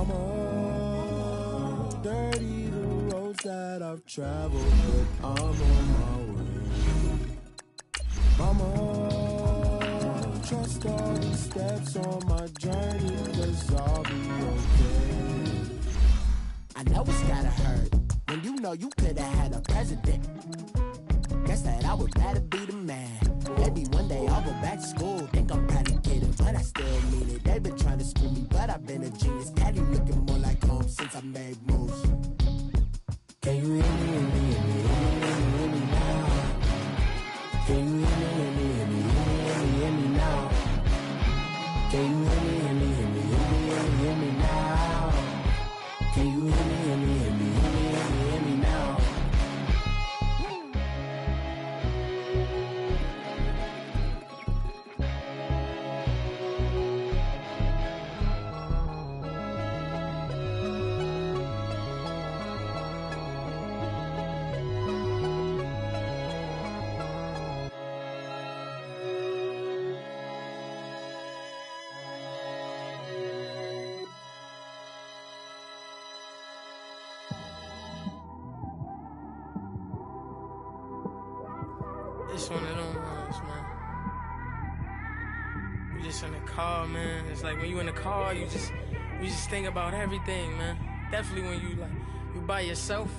Mama, dirty the roads that I've traveled, but I'm on my way. Mama, trust all the steps on my journey, 'cause I'll be okay. I know it's gotta hurt when you know you could've had a president. Guess that I would rather be the man. Maybe one day I'll go back to school. Think I'm proud to get it, but I still mean it. They've been trying to screw me, but I've been a genius. Daddy looking more like home since I made moves. Can you hear me, hear me, hear me, hear me, hear me now? Can you hear me, hear me, hear me, hear me, hear me, hear me now? Can you hear me, hear me, hear me, hear me, hear me, hear me now? Can you hear me, hear me, hear me, hear me, hear me, hear me now? It's one of them ones, man. You just in the car, man. It's like when you in the car, you just think about everything, man. Definitely when you by yourself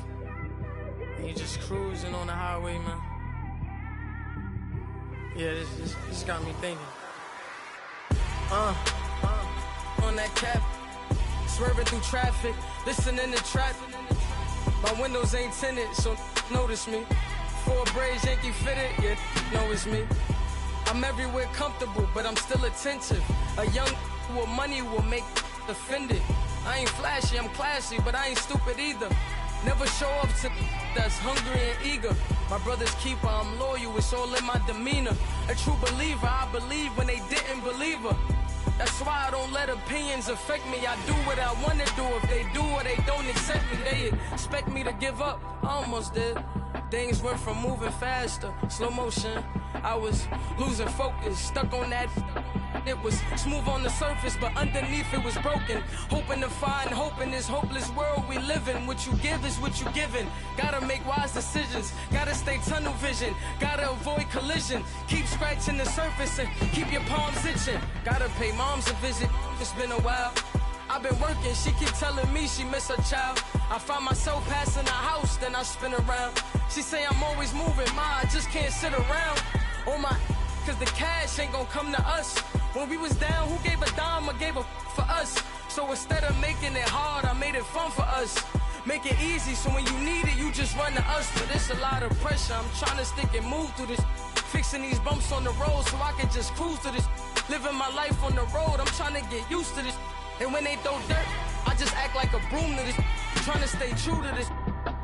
and you just cruising on the highway, man. Yeah, this got me thinking. On that cap, swerving through traffic, listening to trap. My windows ain't tinted, so notice me. Four braids, Yankee fitted, yeah, know it's me. I'm everywhere comfortable, but I'm still attentive. A young with money will make offended. I ain't flashy, I'm classy, but I ain't stupid either. Never show up to that's hungry and eager. My brother's keeper, I'm loyal, it's all in my demeanor. A true believer, I believe when they didn't believe her. That's why I don't let opinions affect me. I do what I wanna do. If they do or they don't accept me, they expect me to give up. I almost did. Things went from moving faster, slow motion. I was losing focus, stuck on that. It was smooth on the surface, but underneath it was broken. Hoping to find hope in this hopeless world we live in. What you give is what you given. Gotta make wise decisions, gotta stay tunnel vision, gotta avoid collision. Keep scratching the surface and keep your palms itching. Gotta pay moms a visit, it's been a while. I've been working, she keep telling me she miss her child. I find myself passing the house, then I spin around. She say I'm always moving, I just can't sit around. Oh my, cause the cash ain't gon' come to us. When we was down, who gave a dime or gave a for us? So instead of making it hard, I made it fun for us. Make it easy, so when you need it, you just run to us. But it's a lot of pressure, I'm trying to stick and move through this. Fixing these bumps on the road so I can just cruise to this. Living my life on the road, I'm trying to get used to this. And when they throw dirt, I just act like a broom to this. Trying to stay true to this.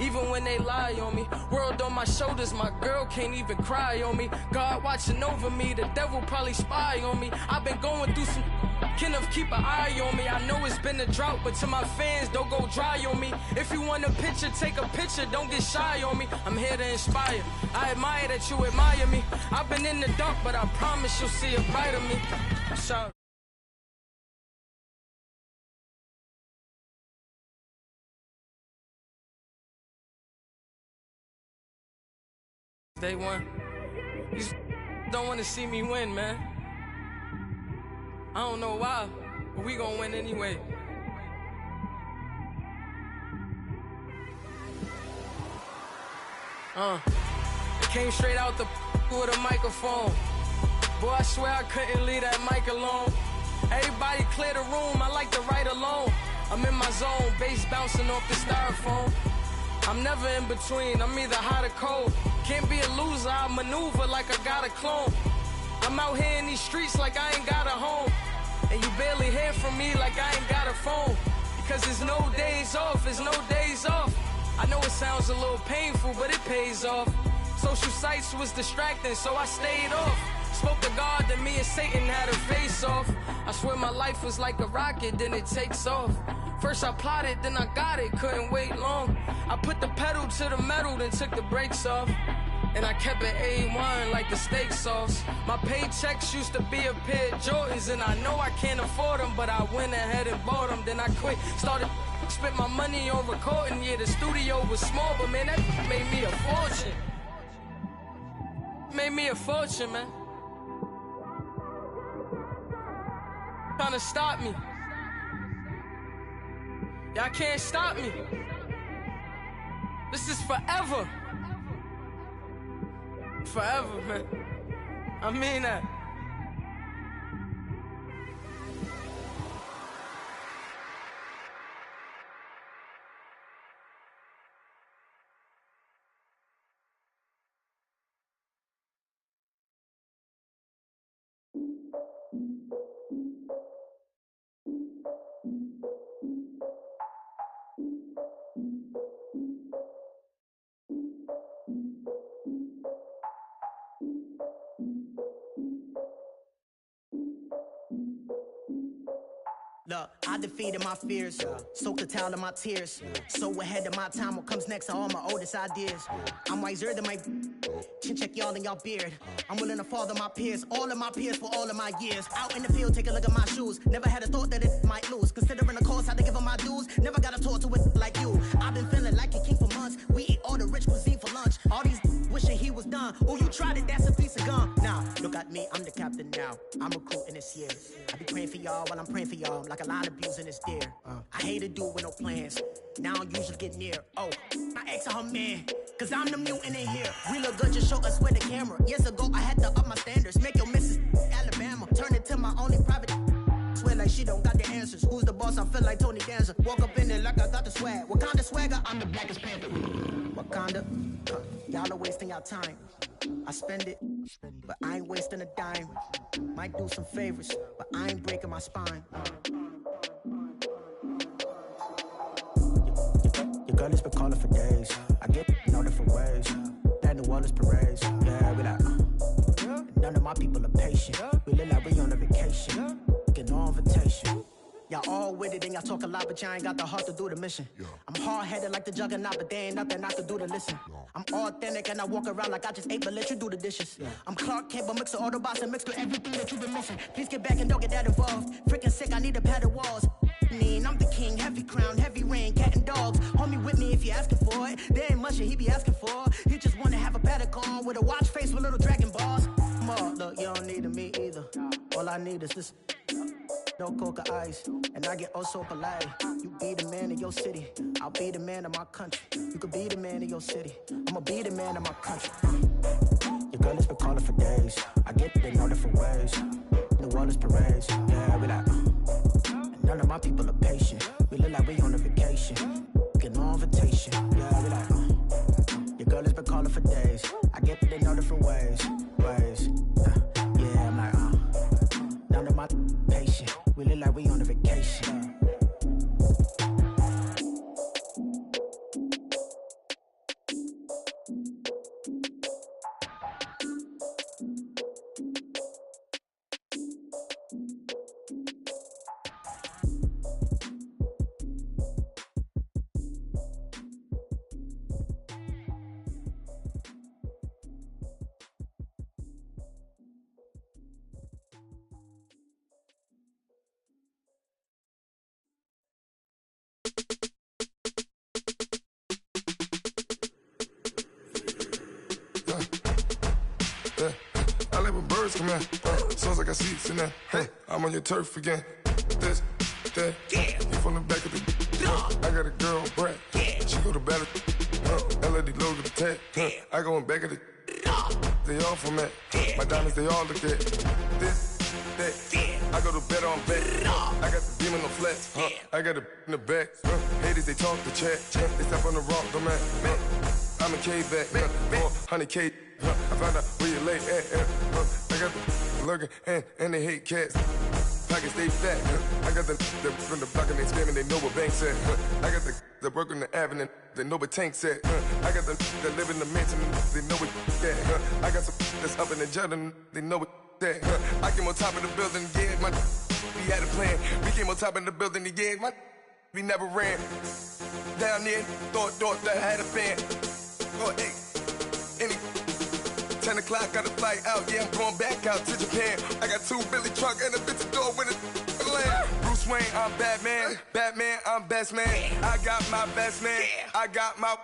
Even when they lie on me, world on my shoulders, my girl can't even cry on me. God watching over me, the devil probably spy on me. I've been going through some, Kenneth keep an eye on me. I know it's been a drought, but to my fans, don't go dry on me. If you want a picture, take a picture, don't get shy on me. I'm here to inspire, I admire that you admire me. I've been in the dark, but I promise you'll see a bright of me. Shout. Day one, you don't want to see me win, man. I don't know why, but we gon' win anyway. It came straight out the with a microphone. Boy, I swear I couldn't leave that mic alone. Everybody clear the room, I like to write alone. I'm in my zone, bass bouncing off the styrofoam. I'm never in between, I'm either hot or cold. Can't be a loser, I maneuver like I got a clone. I'm out here in these streets like I ain't got a home. And you barely hear from me like I ain't got a phone. Because there's no days off, there's no days off. I know it sounds a little painful, but it pays off. Social sites was distracting, so I stayed off. Spoke to God, then me and Satan had a face off. I swear my life was like a rocket, then it takes off. First I plotted, then I got it, couldn't wait long. I put the pedal to the metal, then took the brakes off. And I kept it A1 like the steak sauce. My paychecks used to be a pair of Jordans, and I know I can't afford them, but I went ahead and bought them. Then I quit, started spent my money on recording. Yeah, the studio was small, but man, that made me a fortune. Made me a fortune, man. Trying to stop me. Y'all can't stop me. This is forever. Forever, man. I mean that. Look, I defeated my fears, soaked the towel in my tears. So ahead of my time, what comes next are all my oldest ideas. I'm wiser than my chin check y'all in y'all beard. I'm willing to father my peers, all of my peers for all of my years. Out in the field, take a look at my shoes. Never had a thought that it might lose. Considering the cost, had to give them my dues. Never got a talk to it like you. I've been feeling like a king for months. We eat all the rich cuisine for lunch. All these wishing he was done. Oh, you tried it, that's a piece of gum. Now, look at me, I'm the captain now. I'm recruiting this year. I be praying for y'all while I'm praying for y'all. Like a line abusing his dear. I hate to do with no plans. Now I usually get near. Oh, my ex her man. Cause I'm the mutant in here. We look good, just show us with the camera. Years ago, I had to up my standards. Make your missus Alabama. Turn it to my only private. Swear like she don't got the answers. Who's the boss? I feel like Tony Danza. Walk up in there like I got the swag. What kind of swagger? I'm the blackest panther. Wakanda. Y'all are wasting your time. I spend it, but I ain't wasting a dime. Might do some favors, but I ain't breaking my spine. Your girl has been calling for days. I get in all different ways. That New Orleans parades. Yeah, we like, none of my people are patient. We look like we on a vacation. Get no invitation. Y'all all with it and y'all talk a lot, but y'all ain't got the heart to do the mission. I'm hard-headed like the juggernaut, but there ain't nothing I can do to listen. I'm authentic and I walk around like I just ate, but let you do the dishes. I'm Clark Kent, but mix the Autobots and mixed with everything that you've been missing. Please get back and don't get that involved. Freaking sick, I need to pad the walls. I'm the king, heavy crown, heavy rain, cat and dogs. Homie with me if you're asking for it. There ain't much that he be asking for. He just wanna have a paddock on with a watch face with little dragon balls. Look, you don't need me either. All I need is this. No coca ice, and I get oh so polite. You be the man of your city, I'll be the man of my country. You could be the man of your city, I'ma be the man of my country. Your girl has been calling for days. I get it in all different ways. New Orleans parades, yeah, we like. None of my people are patient. We look like we on a vacation. Get no invitation, yeah, we like. Your girl has been calling for days. I get it in all different ways. Yeah, I'm like, none of my patient. We look like we on a vacation. I like when birds come in. Sounds like I got seats in there. I'm on your turf again. This, that. You from the back of the. I got a girl, Brad. She go to battle. LED logo the tag. I go in back of the. They all from that. My diamonds, they all look at. This, that. I go to bed on bed. I got the demon on flats. I got it in the back. Haters, they talk the chat. They step on the rock, the man. I'm a K-back. 400K. I found out where you lay at. I got the lurking and they hate cats. Pockets stay fat. I got the from the block and they scamming, they know what banks at. I got the work on the avenue, they know what tanks at. I got the that live in the mansion, they know what that. I got some that's up in the jungle, they know what that. I came on top of the building, yeah, my we had a plan. We came on top of the building, yeah, my we never ran. Down there, thought that I had a fan. Oh, hey, any 10 o'clock, got a flight out. Yeah, I'm going back out to Japan. I got 2 Billy truck and a bitch door with a land. Bruce Wayne, I'm Batman. Batman, I'm best man. I got my best man. I got my...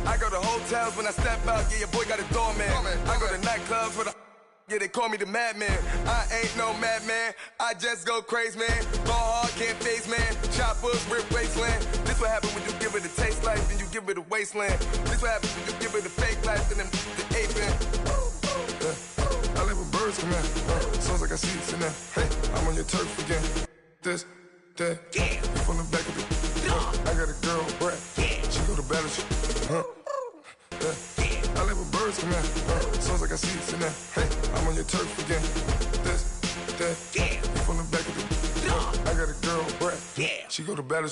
I go to hotels when I step out. Yeah, your boy got a doorman. I go to nightclubs with a... Yeah, they call me the madman. I ain't no madman. I just go crazy, man. Ball hard, can't face, man. Choppers, rip wasteland. This what happens when you give it a taste life, then you give it a wasteland. This what happens when you give it a fake life, and then the ape in. I live with birds come in. Sounds like I see it in there. Hey, I'm on your turf again. This, that, you from the back of the... I got a girl, Brad. She go to battle. I live with birds come in. Sounds like I see it in there. Hey, I'm on your turf again. This, that, you from the back of the... I got a girl, Brad. She go to battle.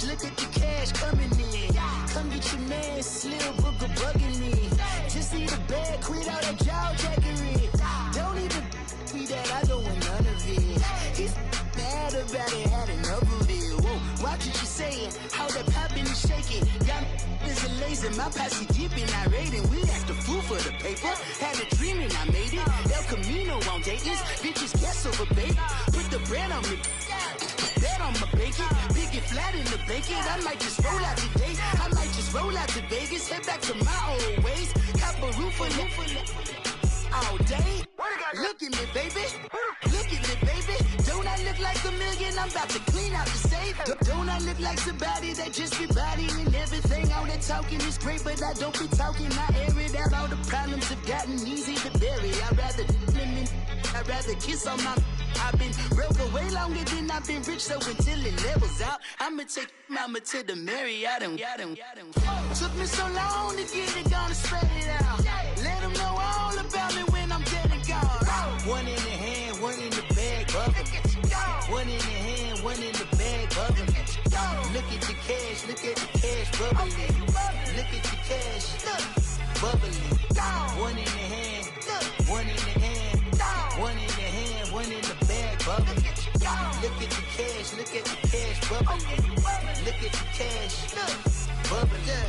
Look at the cash coming in. Come get your man, Slim Booker bugging me. Just need a bag, quit all that jaw jackery. Don't even be that, I don't want none of it. He's mad about it, had enough of it. Whoa, watch what you saying, how that poppin' and shaking. Got is a lazy, my posse deep and irate, and we act a fool for the paper. Had a dream and I made it. El Camino on Dayton's, bitches guess over bait. Put the bread on me. Bet on my bacon, big it flat in the bacon. I might just roll out today. I might just roll out to Vegas, head back to my old ways. Cop a roof all day. Look at me, baby. Look at me, baby. Don't I look like a million? I'm about to clean out the safe. Don't I look like somebody that just be bodying everything? All that talking is great, but I don't be talking. I air it out. All the problems have gotten easy to bury. I'd rather kiss on my... I've been broke way longer than I've been rich, so until it levels out, I'ma take mama to the Marriott and took me so long to get it gone and spread it out. Let them know all about me when I'm dead and gone. One in the hand, one in the bag, bubble. One in the hand, one in the bag, bubble. Look at the cash, look at the cash, bubbling. Look at the cash, bubbling. One in the hand, one in the hand, one in the hand, one in the bag, bubbling. Look at the cash, look at the cash, bubbling. Look at the cash, bubbling.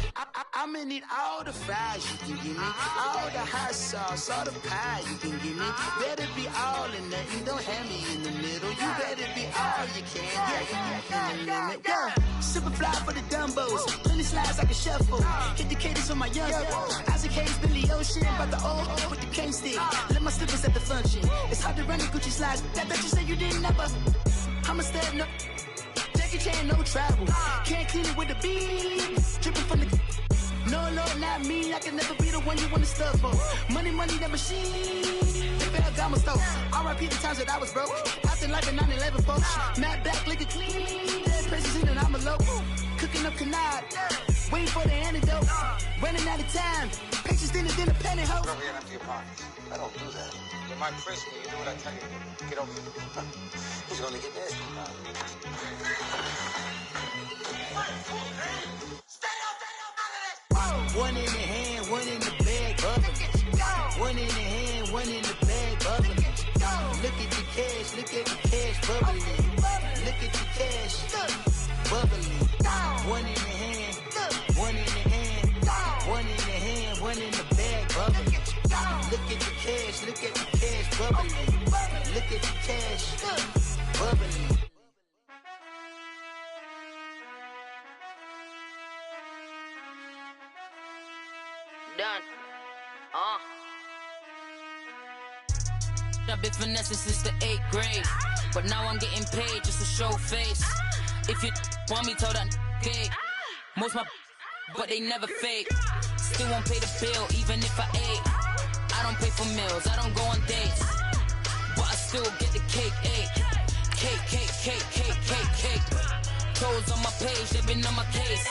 I'ma need all the fries you can give me, all the hot sauce, all the pie you can give me. Better be all or nothing, don't have me in the middle. You better be all you can, yeah. Super fly for the Dumbos, plenty slides like a shuffle. Hit the cadence on my young Isaac Hayes, Billy Ocean, about the old with the cane stick. Let my slippers at the function. It's hard to run the Gucci slides. That bet you say you didn't never. I'ma step no. Jackie Chan, no travel. Can't clean it with the beat. Dripping from the. No, not me. I can never be the one you wanna stuff for. Money, that machine. The Ferragamo store. R.I.P. the times that I was broke. Acting like a 9/11 folks. Matt back, looking clean. Dead presents in and I'm a local. Cooking up canard. Waiting for the antidote. Running out of time. Pictures thinner than a penny hoe. Don't get empty your pockets. I don't do that. You might frisk me. You do what I tell you. Get over here. He's gonna get nasty. One in the hand, one in the bag, bubbling. One in the hand, one in the bag, bubbling. Look at the cash, look at the cash, bubbling. Look at the cash, bubbling. One in the hand, one in the hand, one in the hand, one in the bag, bubbling. Look at the cash, look at the cash, bubbling. Look at the cash, bubbling. Done. I've been finessing since the 8th grade, but now I'm getting paid just to show face. If you want me, tell that gay. Most my but they never fake. Still won't pay the bill even if I ate. I don't pay for meals, I don't go on dates, but I still get the cake, ayy. cake. Toes on my page, they been on my case.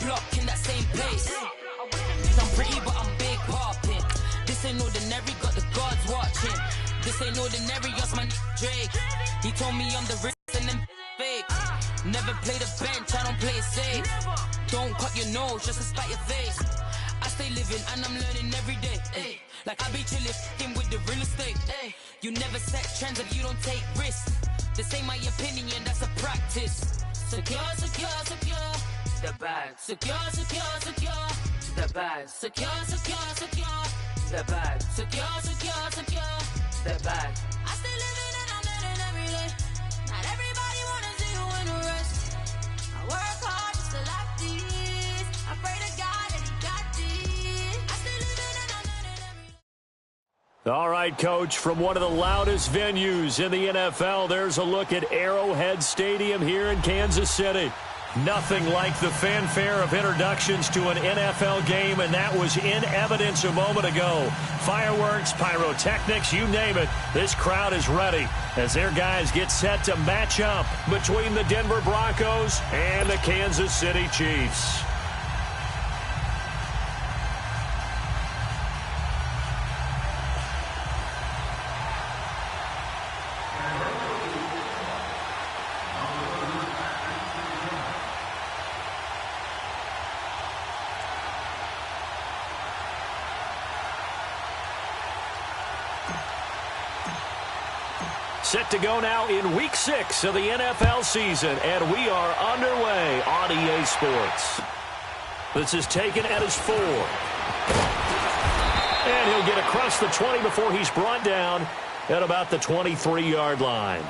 Block in that same pace. I'm pretty, but I'm big poppin'. This ain't ordinary, got the gods watching. This ain't ordinary, that's my Drake. He told me I'm the risk and them fake. Never play the bench, I don't play it safe. Don't cut your nose just to spite your face. I stay living and I'm learning every day. Ay. Like I be chillin' with the real estate. Ay. You never set trends if you don't take risks. This ain't my opinion, that's a practice. Secure. The bag. Secure. The bag. Secure. The bag. Secure. The bag. I stay living and I'm learning every day. Not everybody wanna see you in a rest. I work hard just to like this. I pray to God that he got this. I stay living and I'm learning every day. All right, Coach, from one of the loudest venues in the NFL, there's a look at Arrowhead Stadium here in Kansas City. Nothing like the fanfare of introductions to an NFL game, and that was in evidence a moment ago. Fireworks, pyrotechnics, you name it. This crowd is ready as their guys get set to match up between the Denver Broncos and the Kansas City Chiefs. Set to go now in Week 6 of the NFL season, and we are underway on EA Sports. This is taken at his 4. And he'll get across the 20 before he's brought down at about the 23-yard line.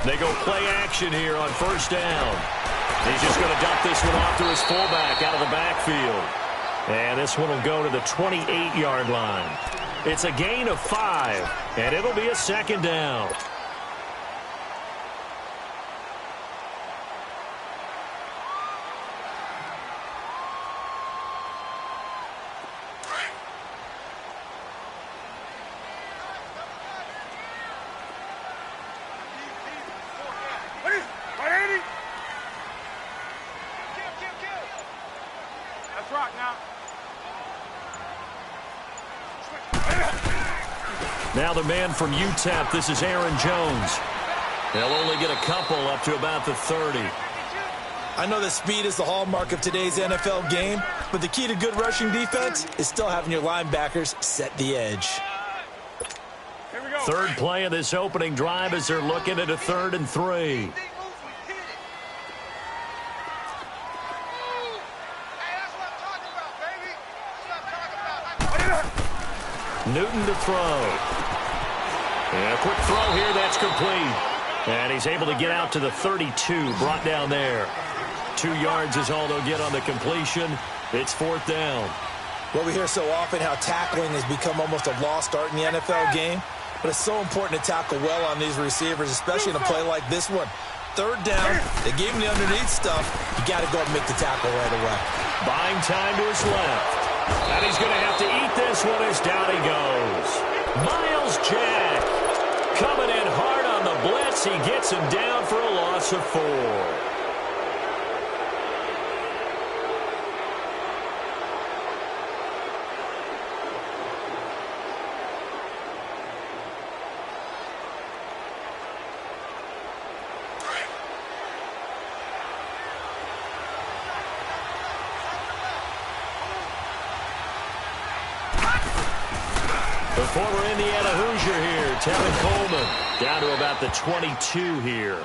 They go play action here on first down. He's just going to dump this one off to his fullback out of the backfield. And this one will go to the 28-yard line. It's a gain of 5, and it'll be a second down. Now the man from UTEP, this is Aaron Jones. They'll only get a couple up to about the 30. I know that speed is the hallmark of today's NFL game, but the key to good rushing defense is still having your linebackers set the edge. Third play of this opening drive as they're looking at a 3rd and 3. Newton to throw. And a quick throw here, that's complete. And he's able to get out to the 32, brought down there. 2 yards is all they'll get on the completion. It's 4th down. Well, we hear so often how tackling has become almost a lost art in the NFL game, but it's so important to tackle well on these receivers, especially in a play like this one. 3rd down, they gave him the underneath stuff. You got to go and make the tackle right away. Buying time to his left. And he's going to have to eat this one as down he goes. Miles Jack coming in hard on the blitz. He gets him down for a loss of 4. The former Indiana Hoosier here, Tevin Coleman, down to about the 22 here.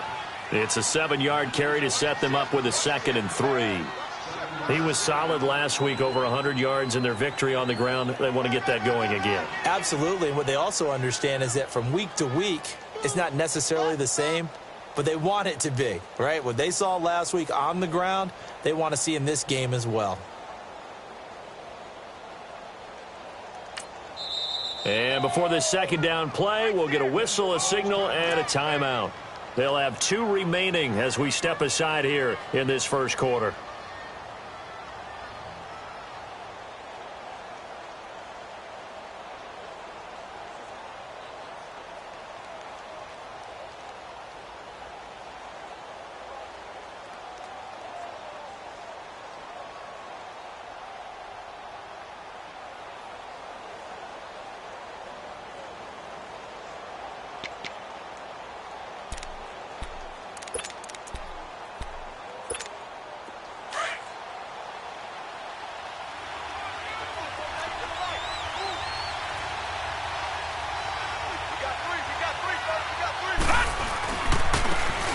It's a 7-yard carry to set them up with a 2nd and 3. He was solid last week, over 100 yards in their victory on the ground. They want to get that going again. Absolutely. And what they also understand is that from week to week, it's not necessarily the same, but they want it to be, right? What they saw last week on the ground, they want to see in this game as well. And before this second down play, we'll get a whistle, a signal, and a timeout. They'll have 2 remaining as we step aside here in this first quarter.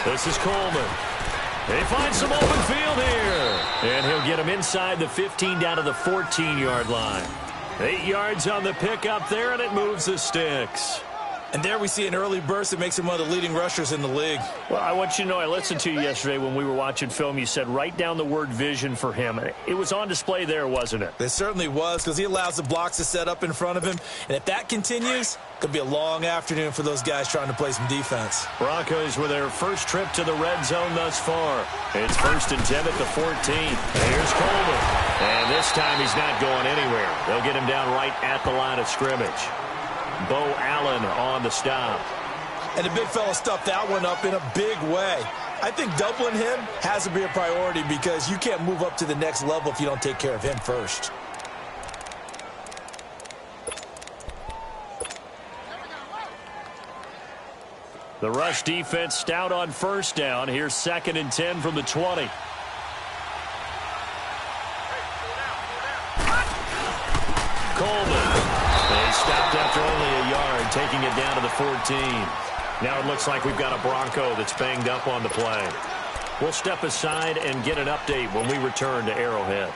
This is Coleman. They find some open field here. And he'll get him inside the 15 down to the 14-yard line. 8 yards on the pickup there, and it moves the sticks. And there we see an early burst that makes him one of the leading rushers in the league. Well, I want you to know, I listened to you yesterday when we were watching film. You said write down the word vision for him. It was on display there, wasn't it? It certainly was, because he allows the blocks to set up in front of him. And if that continues, it could be a long afternoon for those guys trying to play some defense. Broncos with their first trip to the red zone thus far. It's 1st and 10 at the 14. Here's Coleman. And this time he's not going anywhere. They'll get him down right at the line of scrimmage. Bo Allen on the stop. And the big fella stuffed that one up in a big way. I think doubling him has to be a priority because you can't move up to the next level if you don't take care of him first. The rush defense stout on first down. Here's 2nd and 10 from the 20. Coleman. They stopped after only a yard, taking it down to the 14. Now it looks like we've got a Bronco that's banged up on the play. We'll step aside and get an update when we return to Arrowhead.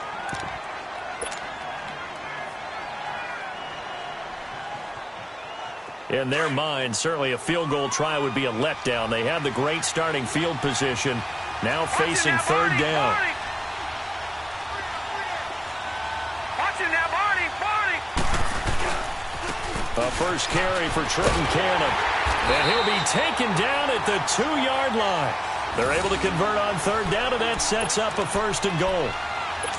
In their mind, certainly a field goal try would be a letdown. They have the great starting field position, now facing 3rd down. A first carry for Trenton Cannon. And he'll be taken down at the 2-yard line. They're able to convert on 3rd down, and that sets up a 1st and goal.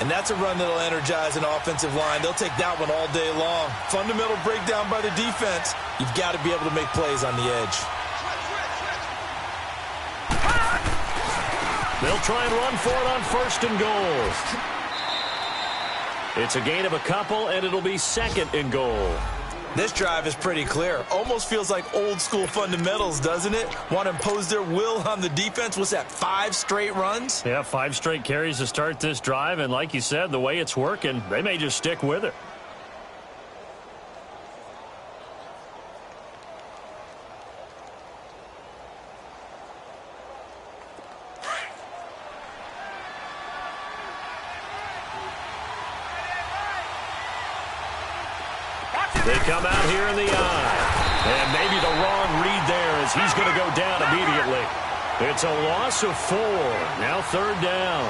And that's a run that'll energize an offensive line. They'll take that one all day long. Fundamental breakdown by the defense. You've got to be able to make plays on the edge. They'll try and run for it on 1st and goal. It's a gain of a couple, and it'll be 2nd and goal. This drive is pretty clear. Almost feels like old school fundamentals, doesn't it? Want to impose their will on the defense. What's that, 5 straight runs? Yeah, 5 straight carries to start this drive. And like you said, the way it's working, they may just stick with it. They come out here in the eye. And maybe the wrong read there as he's going to go down immediately. It's a loss of 4. Now 3rd down.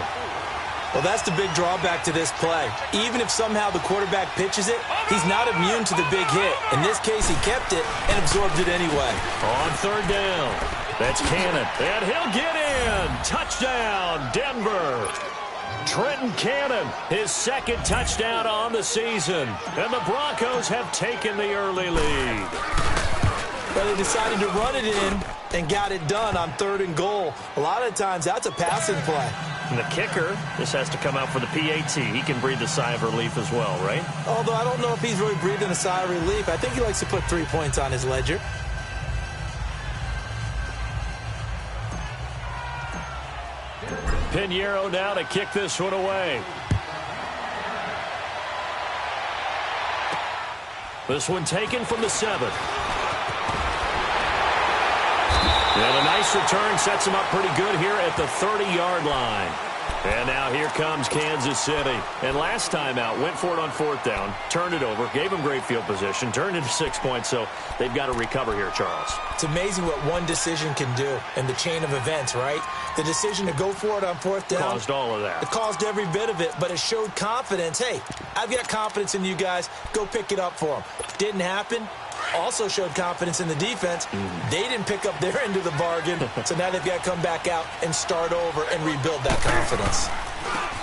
Well, that's the big drawback to this play. Even if somehow the quarterback pitches it, he's not immune to the big hit. In this case, he kept it and absorbed it anyway. On 3rd down. That's Cannon. And he'll get in. Touchdown, Denver. Trenton Cannon, his 2nd touchdown on the season. And the Broncos have taken the early lead. But they decided to run it in and got it done on 3rd and goal. A lot of times, that's a passing play. And the kicker, this has to come out for the PAT. He can breathe a sigh of relief as well, right? Although I don't know if he's really breathing a sigh of relief. I think he likes to put 3 points on his ledger. Pinheiro now to kick this one away. This one taken from the 7. And a nice return sets him up pretty good here at the 30-yard line. And now here comes Kansas City. And last time out, went for it on 4th down, turned it over, gave them great field position, turned it to 6 points, so they've got to recover here, Charles. It's amazing what one decision can do in the chain of events, right? The decision to go for it on 4th down. Caused all of that. It caused every bit of it, but it showed confidence. Hey, I've got confidence in you guys. Go pick it up for them. Didn't happen. Also showed confidence in the defense. They didn't pick up their end of the bargain, so now they've got to come back out and start over and rebuild that confidence.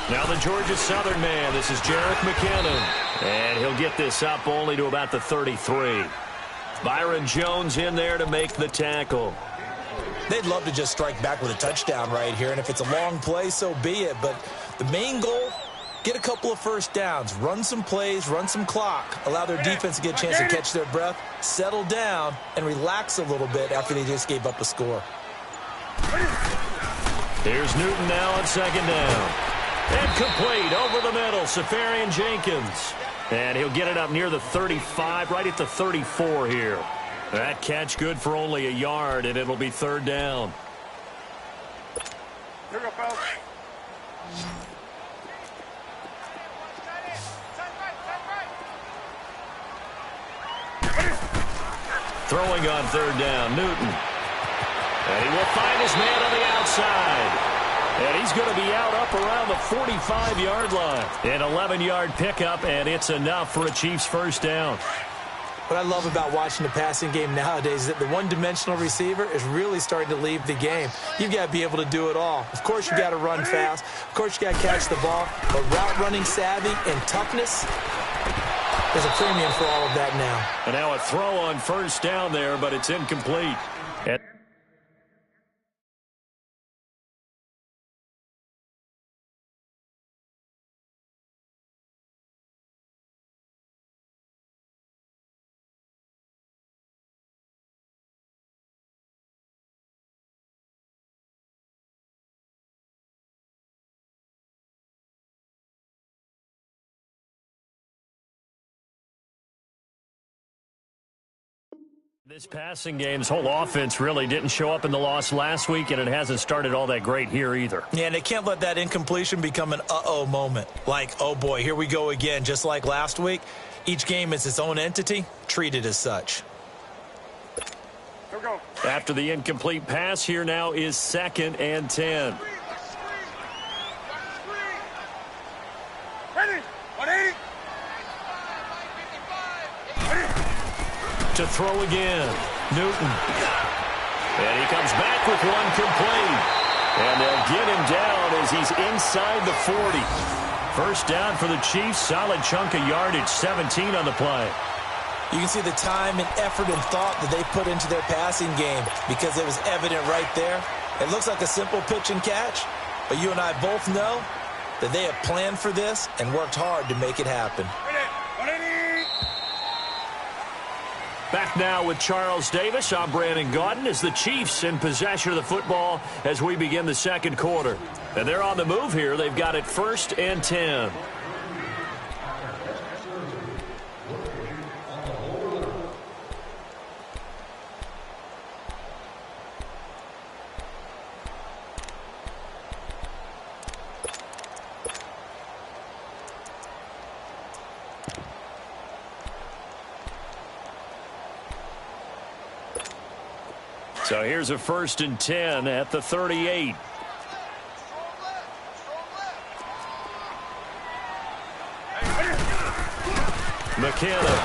Now the Georgia Southern man, this is Jerick McKinnon, and he'll get this up only to about the 33. Byron Jones in there to make the tackle. They'd love to just strike back with a touchdown right here, and if it's a long play, so be it. But the main goal, get a couple of first downs, run some plays, run some clock, allow their defense to get a chance to catch their breath, settle down, and relax a little bit after they just gave up a score. Here's Newton now on 2nd down. And complete over the middle, Safarian Jenkins. And he'll get it up near the 35, right at the 34 here. That catch good for only a yard, and it'll be 3rd down. Here we go, fellas. Throwing on 3rd down, Newton. And he will find his man on the outside. And he's going to be out up around the 45-yard line. An 11-yard pickup, and it's enough for a Chiefs first down. What I love about watching the passing game nowadays is that the one-dimensional receiver is really starting to leave the game. You've got to be able to do it all. Of course, you've got to run fast. Of course, you've got to catch the ball. But route running savvy and toughness, there's a premium for all of that now. And now a throw on 1st down there, but it's incomplete. This passing game's whole offense really didn't show up in the loss last week, and it hasn't started all that great here either. Yeah, and they can't let that incompletion become an uh-oh moment. Like, oh boy, here we go again, just like last week. Each game is its own entity, treated as such. Here we go. After the incomplete pass, here now is 2nd and 10. Ready? 180. To throw again, Newton. And he comes back with one complete. And they'll get him down as he's inside the 40. First down for the Chiefs, solid chunk of yardage, 17 on the play. You can see the time and effort and thought that they put into their passing game because it was evident right there. It looks like a simple pitch and catch, but you and I both know that they have planned for this and worked hard to make it happen. Back now with Charles Davis. I'm Brandon Gaudin as the Chiefs in possession of the football as we begin the 2nd quarter. And they're on the move here. They've got it 1st and 10. So here's a 1st and 10 at the 38. McKinnon.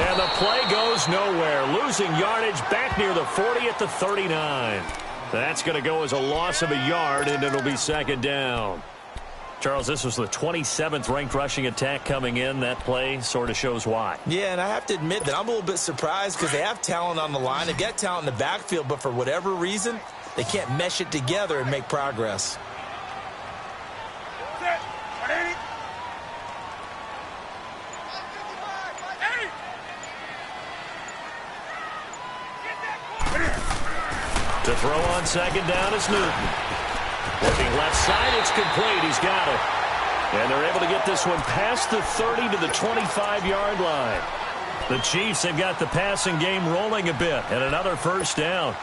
And the play goes nowhere. Losing yardage back near the 40 at the 39. That's going to go as a loss of a yard, and it'll be 2nd down. Charles, this was the 27th ranked rushing attack coming in. That play sort of shows why. Yeah, and I have to admit that I'm a little bit surprised because they have talent on the line. They've got talent in the backfield, but for whatever reason, they can't mesh it together and make progress. To throw on 2nd down is Newton. Looking left side, it's complete. He's got it. And they're able to get this one past the 30 to the 25-yard line. The Chiefs have got the passing game rolling a bit, and another 1st down.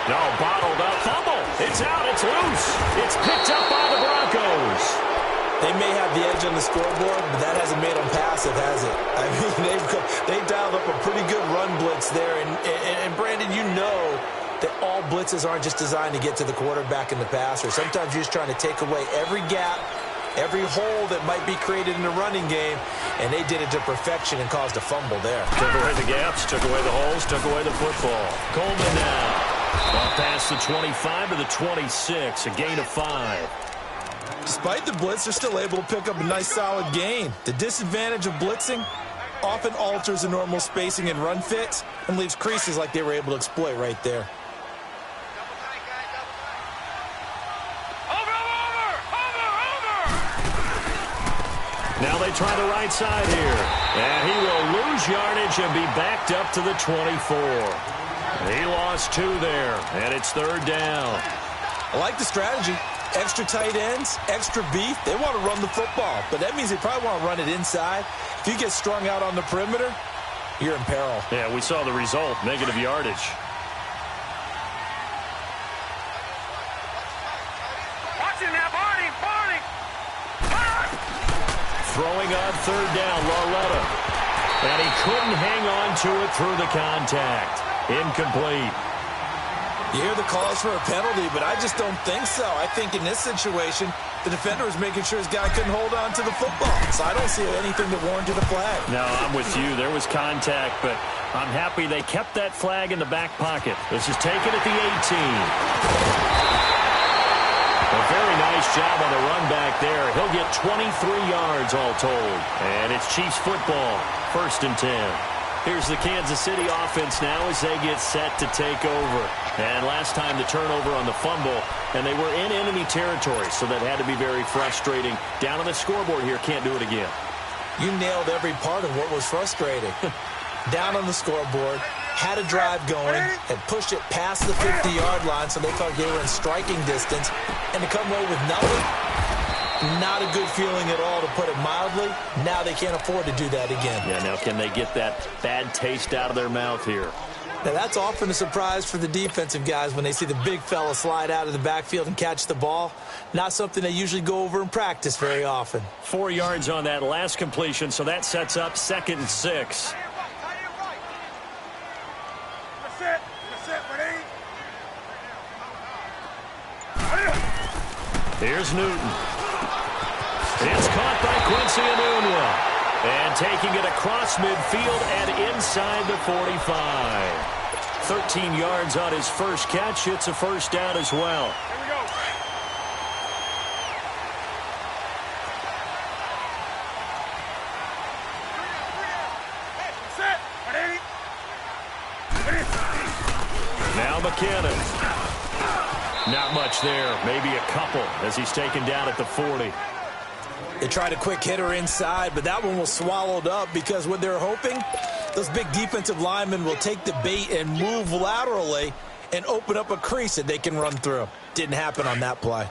No, bottled up. Fumble. It's out. It's loose. It's picked up by the Broncos. They may have the edge on the scoreboard, but that hasn't made them passive, has it? I mean, they've dialed up a pretty good run blitz there. And Brandon, you know that all blitzes aren't just designed to get to the quarterback and the passer. Sometimes you're just trying to take away every gap, every hole that might be created in the running game, and they did it to perfection and caused a fumble there. Took away the gaps, took away the holes, took away the football. Coleman now. Up past the 25 to the 26, a gain of 5. Despite the blitz, they're still able to pick up a nice solid gain. The disadvantage of blitzing often alters the normal spacing and run fits and leaves creases like they were able to exploit right there. Now they try the right side here. And he will lose yardage and be backed up to the 24. He lost 2 there, and it's 3rd down. I like the strategy. Extra tight ends, extra beef. They want to run the football, but that means they probably want to run it inside. If you get strung out on the perimeter, you're in peril. Yeah, we saw the result, negative yardage. Watching that, Barney. Throwing on 3rd down, Lauletta. And he couldn't hang on to it through the contact. Incomplete. You hear the calls for a penalty, but I just don't think so. I think in this situation, the defender was making sure his guy couldn't hold on to the football. So I don't see anything that warranted a flag. No, I'm with you. There was contact, but I'm happy they kept that flag in the back pocket. This is taken at the 18. A very nice job on the run back there. He'll get 23 yards all told. And it's Chiefs football, 1st and 10. Here's the Kansas City offense now as they get set to take over. And last time the turnover on the fumble, and they were in enemy territory, so that had to be very frustrating. Down on the scoreboard here, can't do it again. You nailed every part of what was frustrating. Down on the scoreboard, had a drive going, had pushed it past the 50-yard line, so they thought they were in striking distance, and to come away with nothing, not a good feeling at all, to put it mildly. Now they can't afford to do that again. Yeah, now can they get that bad taste out of their mouth here? Now that's often a surprise for the defensive guys when they see the big fella slide out of the backfield and catch the ball. Not something they usually go over in practice very often. 4 yards on that last completion, so that sets up 2nd and 6. Here's Newton. It's caught by Quincy Enunwa. And taking it across midfield and inside the 45. 13 yards on his first catch. It's a 1st down as well. Here we go. Now McKinnon. Not much there. Maybe a couple as he's taken down at the 40. They tried a quick hitter inside, but that one was swallowed up because what they're hoping, those big defensive linemen will take the bait and move laterally and open up a crease that they can run through. Didn't happen on that play.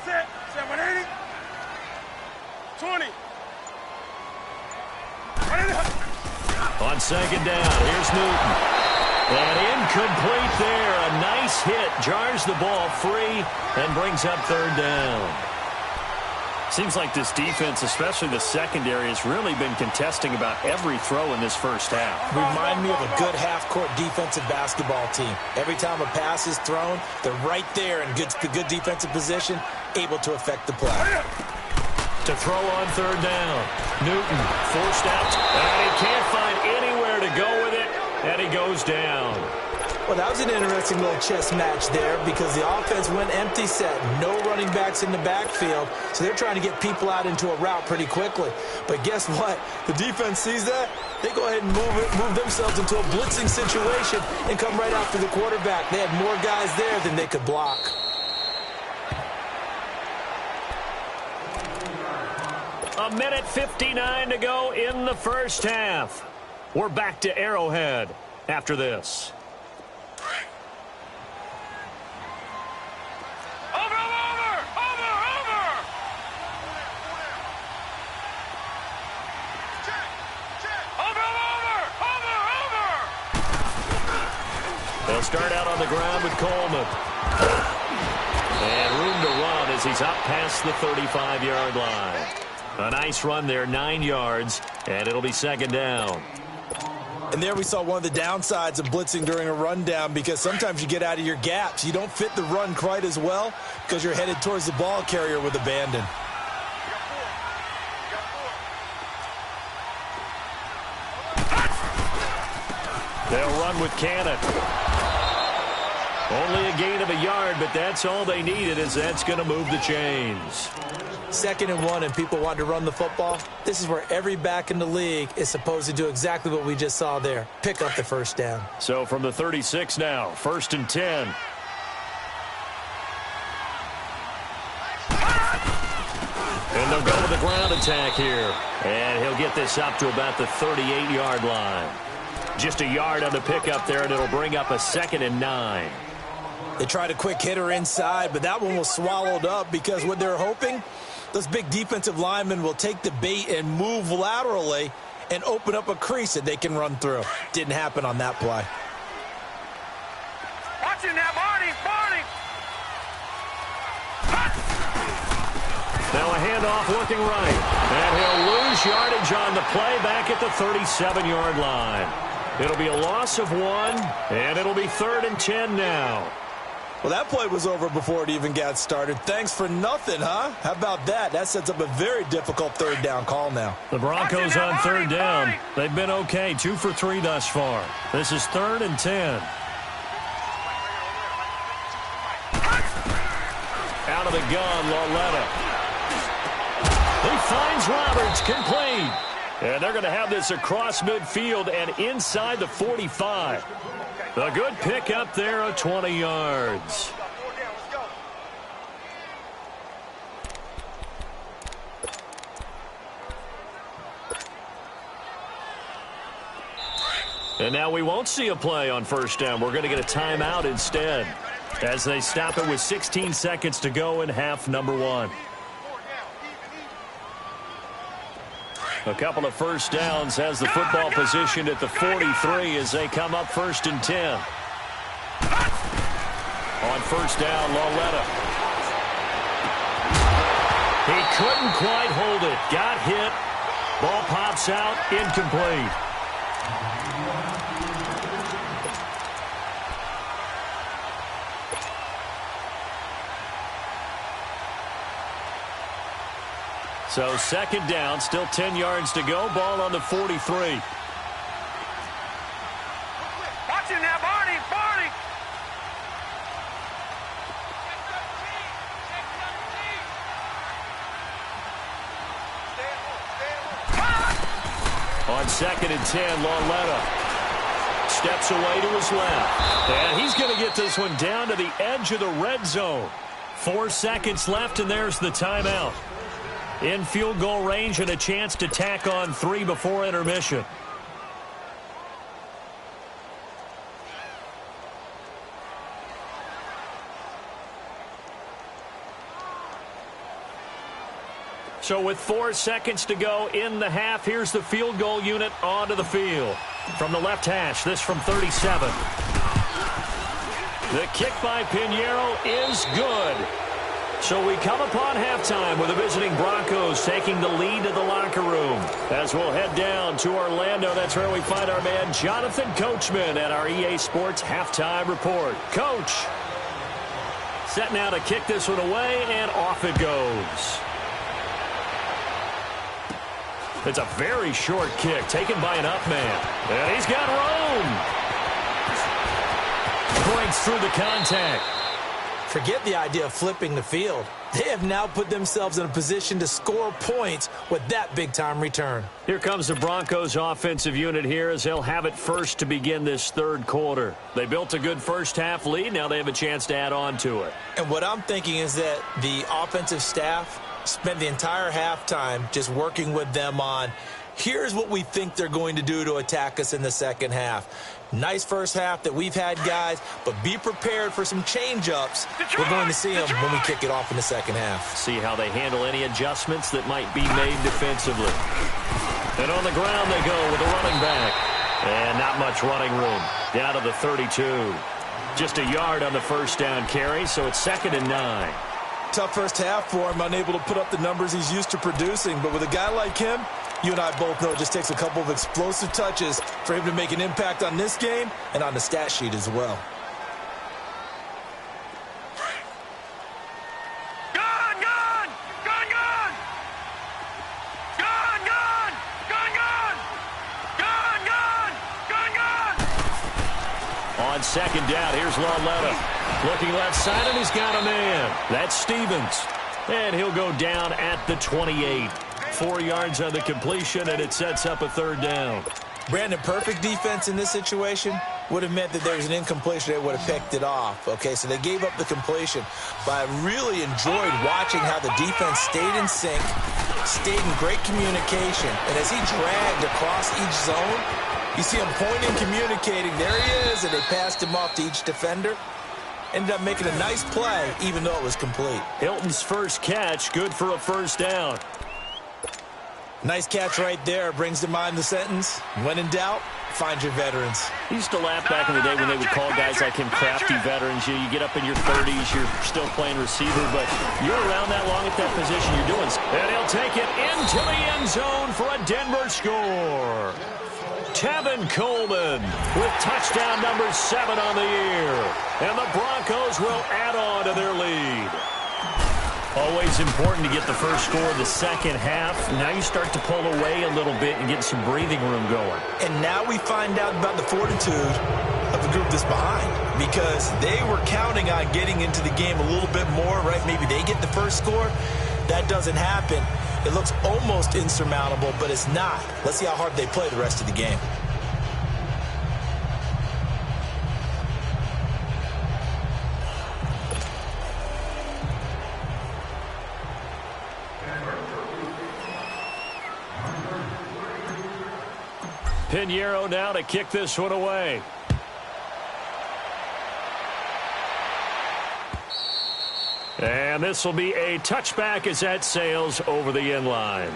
Set 180. 20. On 2nd down, here's Newton. And incomplete there. A nice hit. Jars the ball free and brings up 3rd down. Seems like this defense, especially the secondary, has really been contesting about every throw in this first half. Remind me of a good half-court defensive basketball team. Every time a pass is thrown, they're right there in good defensive position, able to affect the play. To throw on 3rd down. Newton forced out, and he can't find anywhere to go with it, and he goes down. Well, that was an interesting little chess match there because the offense went empty set. No running backs in the backfield, so they're trying to get people out into a route pretty quickly. But guess what? The defense sees that. They go ahead and move themselves into a blitzing situation and come right after the quarterback. They had more guys there than they could block. A minute 59 to go in the first half. We're back to Arrowhead after this. Over! Coleman. And room to run as he's up past the 35-yard line. A nice run there, 9 yards, and it'll be second down. And there we saw one of the downsides of blitzing during a rundown, because sometimes you get out of your gaps. You don't fit the run quite as well because you're headed towards the ball carrier with abandon. They'll run with Cannon. Only a gain of a yard, but that's all they needed, as that's going to move the chains. 2nd and 1, and people want to run the football. This is where every back in the league is supposed to do exactly what we just saw there. Pick up the first down. So from the 36 now, 1st and 10. And they'll go with the ground attack here. And he'll get this up to about the 38-yard line. Just a yard on the pickup there, and it'll bring up a 2nd and 9. They tried a quick hitter inside, but that one was swallowed up because what they're hoping, those big defensive linemen will take the bait and move laterally and open up a crease that they can run through. Didn't happen on that play. Watching that, Barney. Now a handoff looking right. And he'll lose yardage on the play back at the 37-yard line. It'll be a loss of 1, and it'll be 3rd and 10 now. Well, that play was over before it even got started. Thanks for nothing, huh? How about that? That sets up a very difficult 3rd down call now. The Broncos on 3rd down. They've been okay, 2 for 3 thus far. This is 3rd and 10. Out of the gun, Lauletta. He finds Roberts, complete. And they're going to have this across midfield and inside the 45. A good pick up there of 20 yards. And now we won't see a play on 1st down. We're going to get a timeout instead, as they stop it with 16 seconds to go in half number 1. A couple of 1st downs, has the football positioned at the 43 as they come up 1st and 10. On 1st down, Lauletta. He couldn't quite hold it. Got hit. Ball pops out, incomplete. So 2nd down, still 10 yards to go. Ball on the 43. Watching that, Barney. On 2nd and 10, Lauletta steps away to his left. And he's going to get this one down to the edge of the red zone. 4 seconds left, and there's the timeout. In field goal range and a chance to tack on 3 before intermission. So with 4 seconds to go in the half, here's the field goal unit onto the field. From the left hash, this from 37. The kick by Pinheiro is good. So we come upon halftime with the visiting Broncos taking the lead to the locker room. As we'll head down to Orlando, that's where we find our man Jonathan Coachman at our EA Sports Halftime Report. Coach, set now to kick this one away, and off it goes. It's a very short kick taken by an up man. And he's got room. Breaks through the contact. Forget the idea of flipping the field. They have now put themselves in a position to score points with that big-time return. Here comes the Broncos offensive unit here as they'll have it first to begin this 3rd quarter. They built a good first-half lead. Now they have a chance to add on to it. And what I'm thinking is that the offensive staff spent the entire halftime just working with them on, here's what we think they're going to do to attack us in the second half. Nice first half that we've had, guys, but be prepared for some change-ups. We're going to see them when we kick it off in the second half. See how they handle any adjustments that might be made defensively. And on the ground they go with a running back. And not much running room. Down to the 32. Just a yard on the first down carry, so it's 2nd and 9. Tough first half for him, unable to put up the numbers he's used to producing. But with a guy like him, you and I both know it just takes a couple of explosive touches for him to make an impact on this game and on the stat sheet as well. On 2nd down, here's Lauletta. Looking left side, and he's got a man. That's Stevens. And he'll go down at the 28. 4 yards on the completion, and it sets up a 3rd down. Brandon, perfect defense in this situation would have meant that there was an incompletion. They would have picked it off. Okay, so they gave up the completion. But I really enjoyed watching how the defense stayed in sync, stayed in great communication. And as he dragged across each zone, you see him pointing, communicating. There he is, and they passed him off to each defender. Ended up making a nice play, even though it was complete. Hilton's first catch, good for a 1st down. Nice catch right there. Brings to mind the sentence, when in doubt, find your veterans. I used to laugh back in the day when they would call guys like him crafty veterans. You get up in your 30s, you're still playing receiver, but you're around that long at that position, you're doing. And he'll take it into the end zone for a Denver score. Tevin Coleman with touchdown number 7 on the year. And the Broncos will add on to their lead. Always important to get the first score of the second half. Now you start to pull away a little bit and get some breathing room going. And now we find out about the fortitude of the group that's behind, because they were counting on getting into the game a little bit more, right? Maybe they get the first score. That doesn't happen. It looks almost insurmountable, but it's not. Let's see how hard they play the rest of the game. Pinheiro now to kick this one away. And this will be a touchback as that sails over the end line.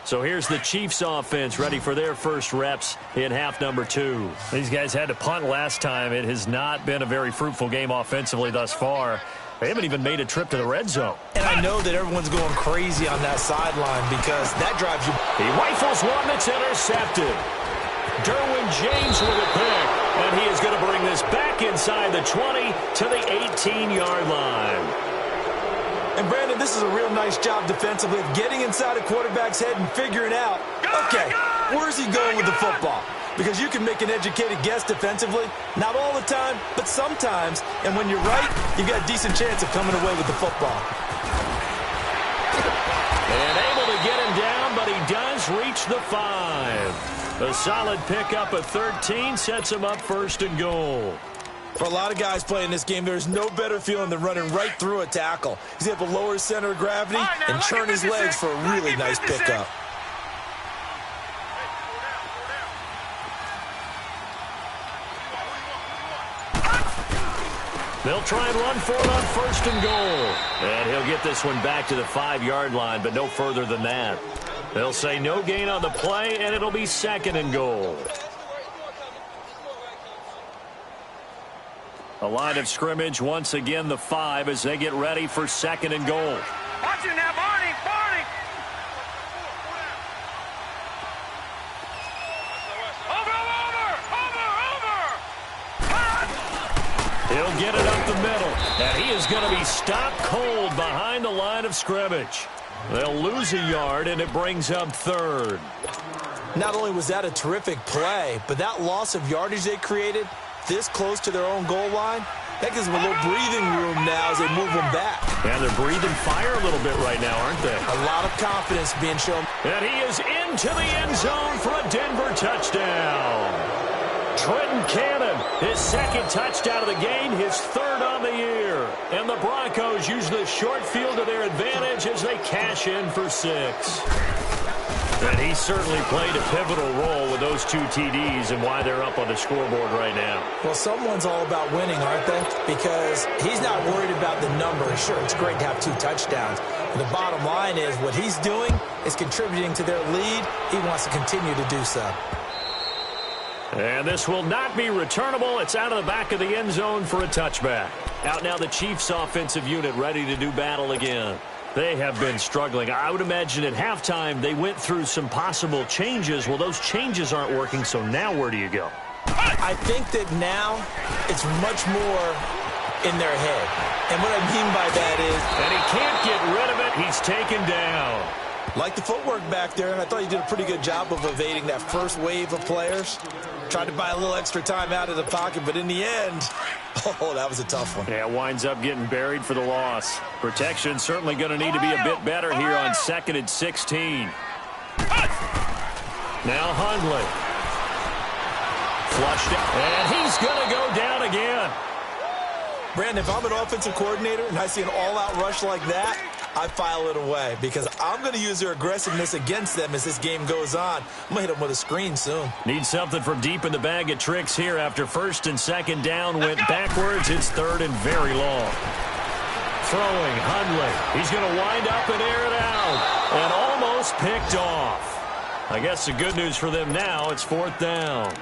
So here's the Chiefs offense ready for their first reps in half number 2. These guys had to punt last time. It has not been a very fruitful game offensively thus far. They haven't even made a trip to the red zone. And I know that everyone's going crazy on that sideline because that drives you. He rifles one that's intercepted. Derwin James with a pick. And he is going to bring this back inside the 20 to the 18-yard line. And, Brandon, this is a real nice job defensively of getting inside a quarterback's head and figuring out, okay, where's he going with the football? Because you can make an educated guess defensively, not all the time, but sometimes. And when you're right, you've got a decent chance of coming away with the football. And able to get him down, but he does reach the 5. A solid pickup of 13 sets him up 1st and goal. For a lot of guys playing this game, there's no better feeling than running right through a tackle. He's able to lower his center of gravity and turn his legs for a really nice pickup. They'll try and run for it on 1st and goal. And he'll get this one back to the 5-yard line, but no further than that. They'll say no gain on the play, and it'll be 2nd and goal. A line of scrimmage, once again the 5 as they get ready for 2nd and goal. Watch it now, Barney, Barney. Over. He'll get it up the middle, and he is going to be stopped cold behind the line of scrimmage. They'll lose a yard, and it brings up third. Not only was that a terrific play, but that loss of yardage they created this close to their own goal line, that gives them a little breathing room now as they move them back. And they're breathing fire a little bit right now, aren't they? A lot of confidence being shown. And he is into the end zone for a Denver touchdown. Trenton Cannon, his second touchdown of the game, his third on the year. And the Broncos use the short field to their advantage as they cash in for 6. And he certainly played a pivotal role with those 2 TDs and why they're up on the scoreboard right now. Well, someone's all about winning, aren't they? Because he's not worried about the number. Sure, it's great to have 2 touchdowns. But the bottom line is what he's doing is contributing to their lead. He wants to continue to do so. And this will not be returnable. It's out of the back of the end zone for a touchback. Out now the Chiefs offensive unit ready to do battle again. They have been struggling. I would imagine at halftime they went through some possible changes. Well, those changes aren't working, so now where do you go? I think that now it's much more in their head. And what I mean by that is... And he can't get rid of it. He's taken down. Like the footwork back there, and I thought he did a pretty good job of evading that first wave of players. Tried to buy a little extra time out of the pocket, but in the end, oh, that was a tough one. Yeah, winds up getting buried for the loss. Protection certainly going to need to be a bit better here on 2nd and 16. Now Hundley. Flushed it, and he's going to go down again. Brandon, if I'm an offensive coordinator and I see an all-out rush like that, I file it away because I'm going to use their aggressiveness against them as this game goes on. I'm going to hit them with a screen soon. Need something from deep in the bag of tricks here after 1st and 2nd down. Went backwards. It's 3rd and very long. Throwing Hundley. He's going to wind up and air it out. And almost picked off. I guess the good news for them now, it's 4th down.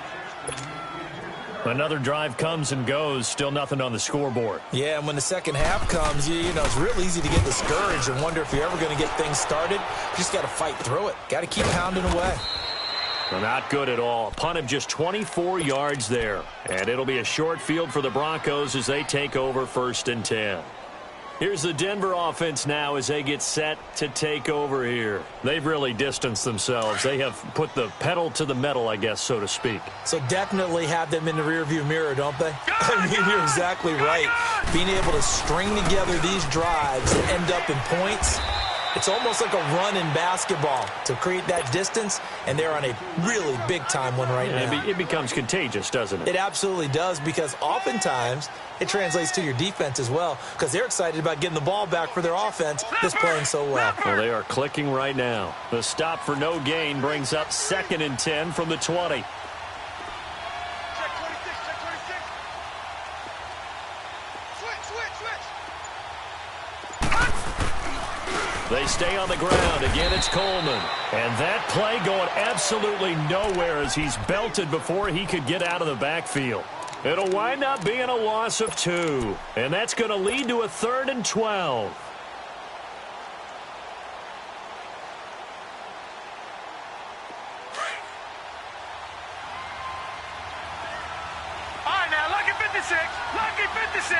Another drive comes and goes. Still nothing on the scoreboard. Yeah, and when the second half comes, you know, it's real easy to get discouraged and wonder if you're ever going to get things started. You just got to fight through it. Got to keep pounding away. Well, not good at all. A punt of just 24 yards there. And it'll be a short field for the Broncos as they take over 1st and 10. Here's the Denver offense now as they get set to take over here. They've really distanced themselves. They have put the pedal to the metal, I guess, so to speak. So definitely have them in the rearview mirror, don't they? I mean, you're exactly right. Being able to string together these drives that end up in points, it's almost like a run in basketball to create that distance, and they're on a really big-time one right now. It becomes contagious, doesn't it? It absolutely does, because oftentimes it translates to your defense as well, because they're excited about getting the ball back for their offense that's playing so well. Well, they are clicking right now. The stop for no gain brings up 2nd and 10 from the 20. They stay on the ground. Again, it's Coleman. And that play going absolutely nowhere as he's belted before he could get out of the backfield. It'll wind up being a loss of 2. And that's going to lead to a 3rd and 12. All right, now, lucky 56. Lucky 56.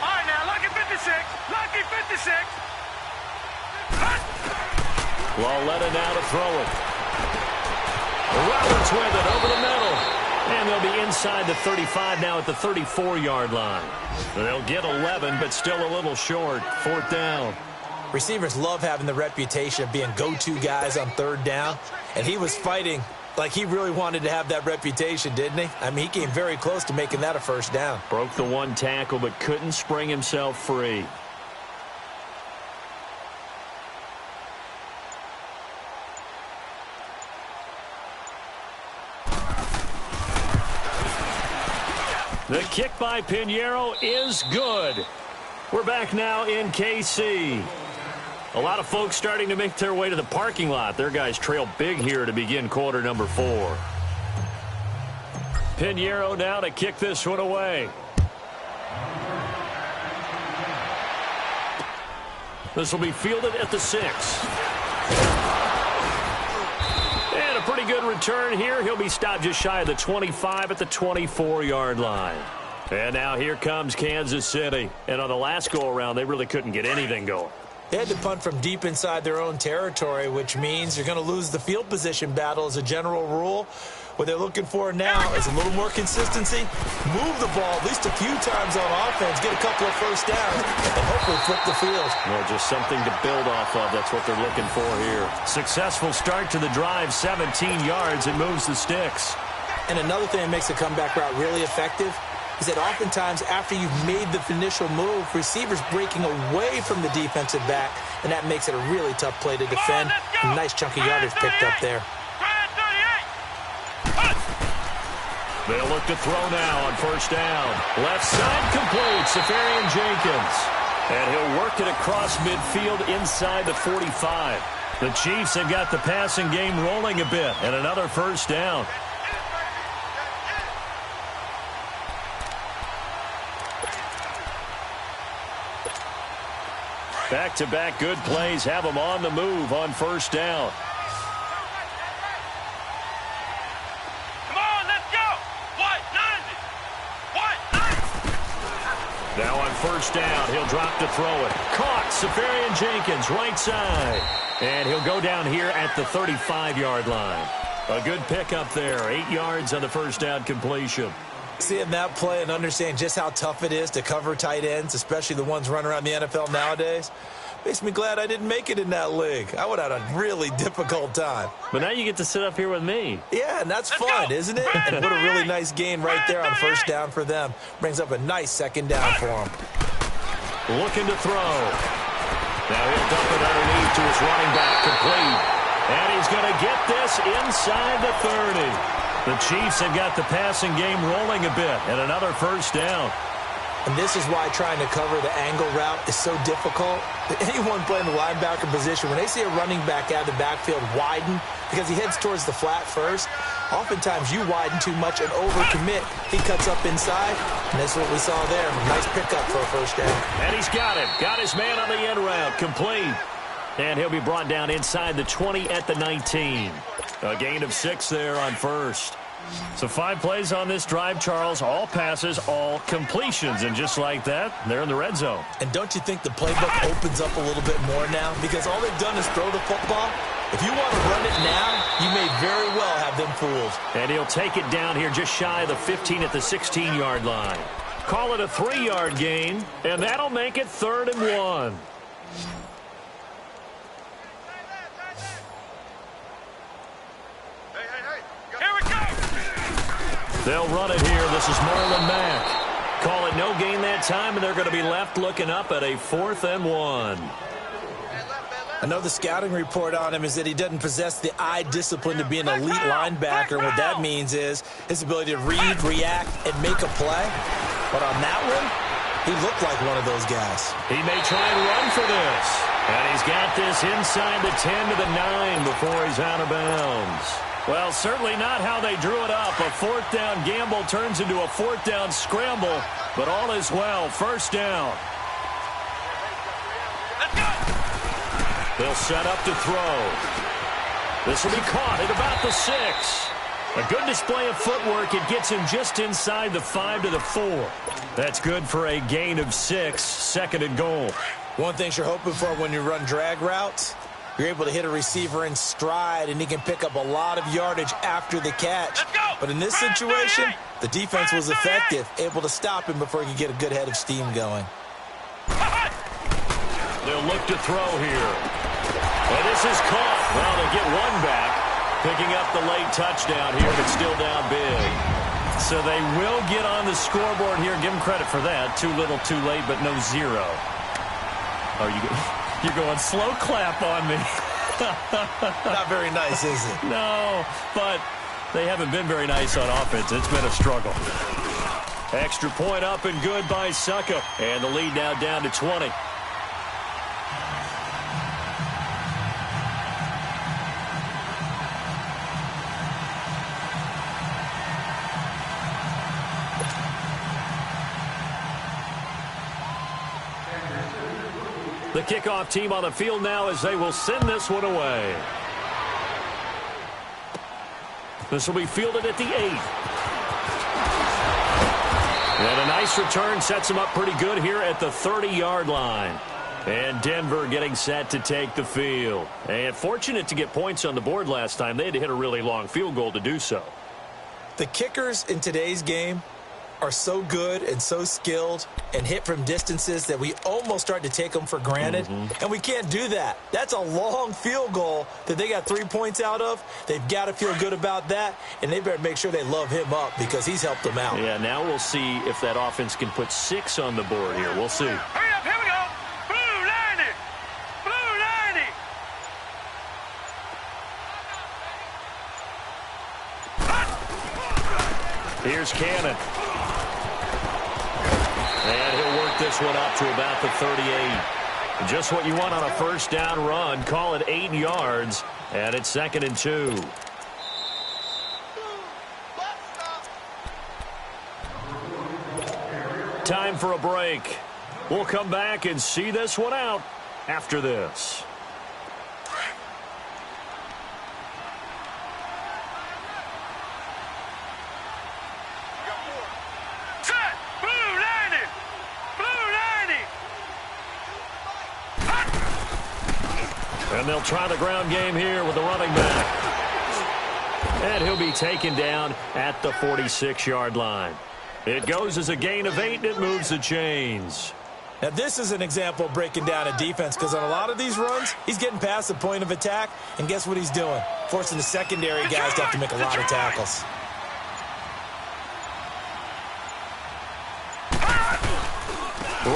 All right, now, lucky 56. Lucky 56. Lauletta now to throw it. Roberts with it over the middle. And they'll be inside the 35 now at the 34-yard line. They'll get 11, but still a little short. 4th down. Receivers love having the reputation of being go-to guys on 3rd down. And he was fighting like he really wanted to have that reputation, didn't he? I mean, he came very close to making that a 1st down. Broke the 1 tackle, but couldn't spring himself free. The kick by Pinheiro is good. We're back now in KC. A lot of folks starting to make their way to the parking lot. Their guys trail big here to begin quarter number 4. Pinheiro now to kick this one away. This will be fielded at the 6. And a pretty good return here. He'll be stopped just shy of the 25 at the 24-yard line. And now here comes Kansas City. And on the last go-around, they really couldn't get anything going. They had to punt from deep inside their own territory, which means you're going to lose the field position battle as a general rule. What they're looking for now is a little more consistency, move the ball at least a few times on offense, get a couple of first downs, and hopefully flip the field. Well, just something to build off of. That's what they're looking for here. Successful start to the drive, 17 yards. It moves the sticks. And another thing that makes the comeback route really effective is that oftentimes after you've made the initial move, receivers breaking away from the defensive back, and that makes it a really tough play to defend. A nice chunk of yardage picked up there. They'll look to throw now on first down. Left side complete, Safarian Jenkins. And he'll work it across midfield inside the 45. The Chiefs have got the passing game rolling a bit, and another first down. Back-to-back good plays have them on the move on first down. Now on first down, he'll drop to throw it. Caught, Safarian Jenkins, right side. And he'll go down here at the 35-yard line. A good pickup there, 8 yards on the first down completion. Seeing that play and understanding just how tough it is to cover tight ends, especially the ones running around the NFL nowadays, makes me glad I didn't make it in that league. I would have had a really difficult time. But now you get to sit up here with me. Yeah, and that's fun, isn't it? And what a really nice gain right there on first down for them. Brings up a nice second down for them. Looking to throw. Now he'll dump it underneath to his running back, complete. And he's going to get this inside the 30. The Chiefs have got the passing game rolling a bit, and another first down. And this is why trying to cover the angle route is so difficult. Anyone playing the linebacker position, when they see a running back out of the backfield widen, because he heads towards the flat first, oftentimes you widen too much and overcommit. He cuts up inside, and that's what we saw there. Nice pickup for a first down. And he's got him. Got his man on the end route, complete. And he'll be brought down inside the 20 at the 19. A gain of 6 there on first. So 5 plays on this drive, Charles. All passes, all completions. And just like that, they're in the red zone. And don't you think the playbook opens up a little bit more now? Because all they've done is throw the football. If you want to run it now, you may very well have them fooled. And he'll take it down here just shy of the 15 at the 16-yard line. Call it a 3-yard gain, and that'll make it 3rd and 1. They'll run it here. This is Marlon Mack. Call it no gain that time, and they're going to be left looking up at a 4th and 1. Another scouting report on him is that he doesn't possess the eye discipline to be an elite linebacker. What that means is his ability to read, react, and make a play. But on that one, he looked like one of those guys. He may try and run for this. And he's got this inside the 10 to the 9 before he's out of bounds. Well, certainly not how they drew it up. A 4th down gamble turns into a 4th down scramble, but all is well. First down. They'll set up to throw. This will be caught at about the 6. A good display of footwork. It gets him just inside the 5 to the 4. That's good for a gain of 6, 2nd and goal. One thing you're hoping for when you run drag routes, you're able to hit a receiver in stride, and he can pick up a lot of yardage after the catch. But in this situation, the defense was effective, able to stop him before he could get a good head of steam going. They'll look to throw here. And this is caught. Well, they get one back, picking up the late touchdown here, but still down big. So they will get on the scoreboard here. Give them credit for that. Too little, too late, but no 0. Oh, you're going slow clap on me. Not very nice, is it? No, but they haven't been very nice on offense. It's been a struggle. Extra point up and good by Suckup. And the lead now down to 20. The kickoff team on the field now as they will send this one away. This will be fielded at the 8. And a nice return sets him up pretty good here at the 30-yard line. And Denver getting set to take the field. And fortunate to get points on the board last time. They had to hit a really long field goal to do so. The kickers in today's game are so good and so skilled and hit from distances that we almost start to take them for granted. And we can't do that. That's a long field goal that they got 3 points out of. They've got to feel good about that, and they better make sure they love him up because he's helped them out. Yeah, now we'll see if that offense can put 6 on the board here. We'll see. Hurry up, here we go. Blue 90. Blue 90. Here's Cannon. And he'll work this one up to about the 38. Just what you want on a first down run. Call it 8 yards, and it's 2nd and 2. Time for a break. We'll come back and see this one out after this. And they'll try the ground game here with the running back. And he'll be taken down at the 46-yard line. It goes as a gain of 8, and it moves the chains. Now, this is an example of breaking down a defense because on a lot of these runs, he's getting past the point of attack, and guess what he's doing? Forcing the secondary guys to have to make a lot of tackles.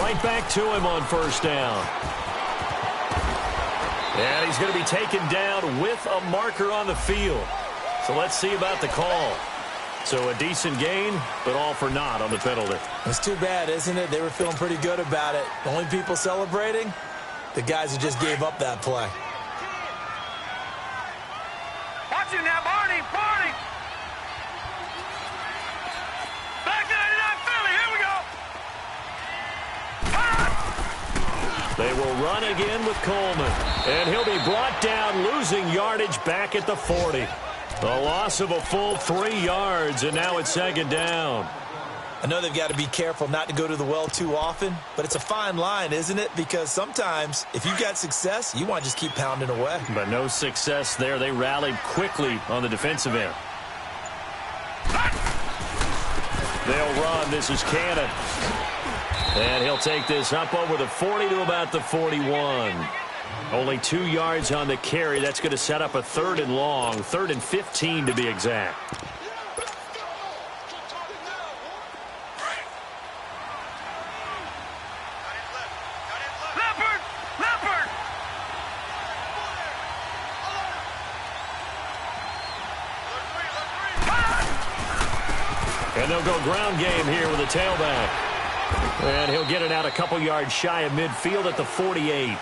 Right back to him on first down. And he's going to be taken down with a marker on the field. So let's see about the call. So a decent gain, but all for naught on the penalty. It's too bad, isn't it? They were feeling pretty good about it. The only people celebrating, the guys who just gave up that play. Watch it now, Barney, Barney. Back to 99 Philly, here we go. They will run again with Coleman. And he'll be brought down, losing yardage back at the 40. A loss of a full 3 yards, and now it's 2nd down. I know they've got to be careful not to go to the well too often, but it's a fine line, isn't it? Because sometimes, if you've got success, you want to just keep pounding away. But no success there. They rallied quickly on the defensive end. They'll run. This is Cannon. And he'll take this up over the 40 to about the 41. Only 2 yards on the carry. That's going to set up a 3rd and long, 3rd and 15 to be exact. Leopard! Leopard! And they'll go ground game here with a tailback. And he'll get it out a couple yards shy of midfield at the 48.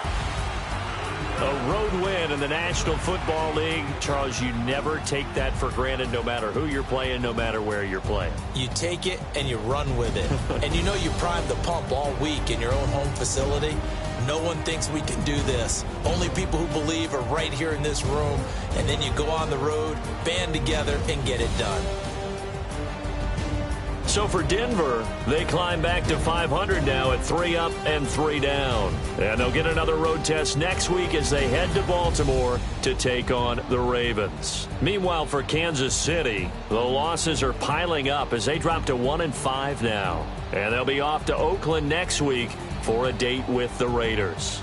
A road win in the National Football League. Charles, you never take that for granted no matter who you're playing, no matter where you're playing. You take it and you run with it. And you know you primed the pump all week in your own home facility. No one thinks we can do this. Only people who believe are right here in this room. And then you go on the road, band together, and get it done. So for Denver, they climb back to 500 now at 3 up and 3 down. And they'll get another road test next week as they head to Baltimore to take on the Ravens. Meanwhile, for Kansas City, the losses are piling up as they drop to 1-5 now. And they'll be off to Oakland next week for a date with the Raiders.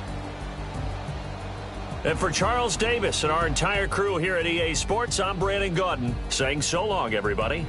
And for Charles Davis and our entire crew here at EA Sports, I'm Brandon Gaudin saying so long, everybody.